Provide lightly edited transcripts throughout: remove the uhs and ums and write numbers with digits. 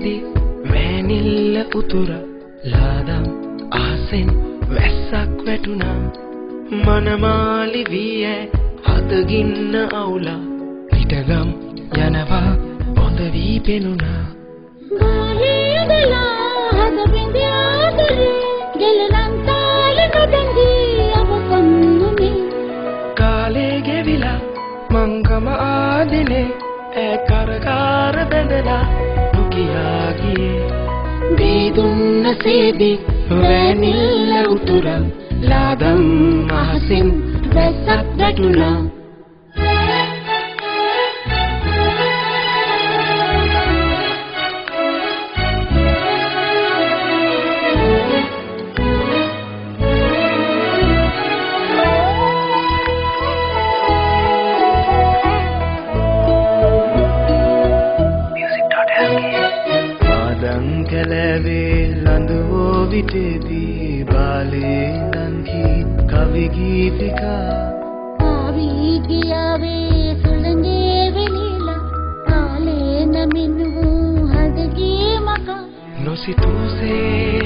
සේදි වැනිල්ල උතුර ලාදම් ආසෙන් වැස්සක් වැටුණා මනමාලි වී හදගින්න අවුලා පිටගම් යනවා බොඳ වී පෙනුණා ගාලේදලා හද බින්දියාදරේ ගෙලනම් තාල නොදැඟී අවසන්නුනේ කාලේ ගෙවිලා මංගම ආදිනේ කරකාර බැඳලා නොකියා ගියේ දීදුන්න සේදි වැනිල්ල උතුර ලාදම් අහසින් වැස්සක් වැටුණා කැලෑවේ ලඳුවෝ විටේදී බාලේ නංගි කවි ගීතිකා ආවි ගියාවේ සුළඟේ වෙලිලා කාලේ නමිනු හදගේ මකා නොසිතූසේ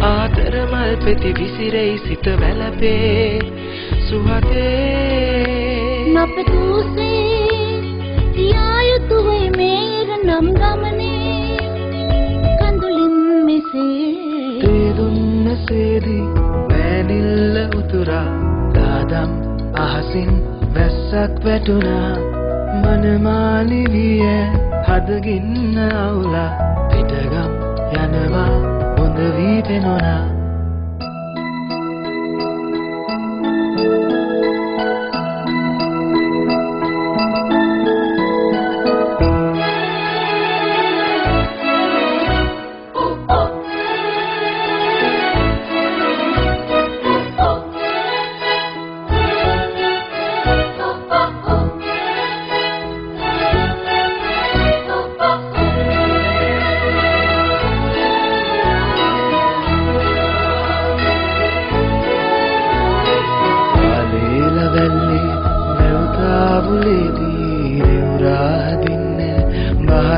ආදර මල් පෙති විසිරෙයි සිත වැළපේ සුහදේ නපතූසේ තියායුතුවේ මේර නම් ගමනේ තේදුන්න සේදි වැනිල්ල උතුරා දාදම් අහසින් වැස්සක් වැටුණා මනමාලි විය හදගින්න අවුලා පිටගම් යනවා බොඳ වී පෙනුණා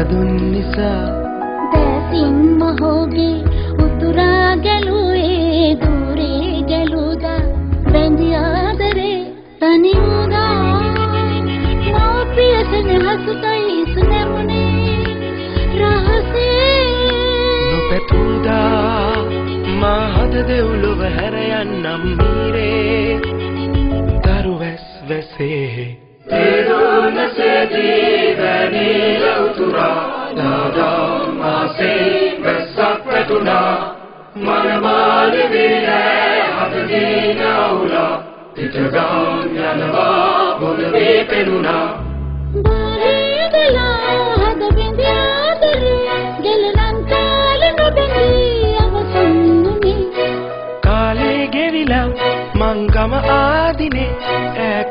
බහදුන් නිසා දැසින් මහෝගේ උතුරා ගැලුවේ දුරේ ගැලුදා බැඳි ආදරේ තනි උදා මෝපියසන හසුතයි සුනමුනේ රහසේ නොපැතුදා මා හද දෙව්ලොව හැර යන්නම් මීරේ දරුවැස් වැසේ තේරුණ සේදී වැනිල්ල උතුරා ලාදම් ආසෙන් වැස්සක් වැටුණා මනමාලි වී හදගින්න අවුලා පිටගම් යනවා බොඳ වී පෙනුණා ගාලේදලා හද බින්දියාදරේ ගෙලනම් තාල නොදැඟී අවසන්නුනේ කාලේ ගෙවිලා මංගම ආදිනේ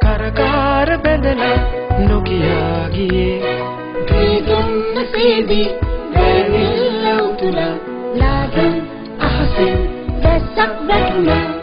කරකාර බැඳලා නොකියා ගියේ දීදුන්න සේදි වැනිල්ල උතුර ලාදම් අහසින් වැස්සක් වැටුණා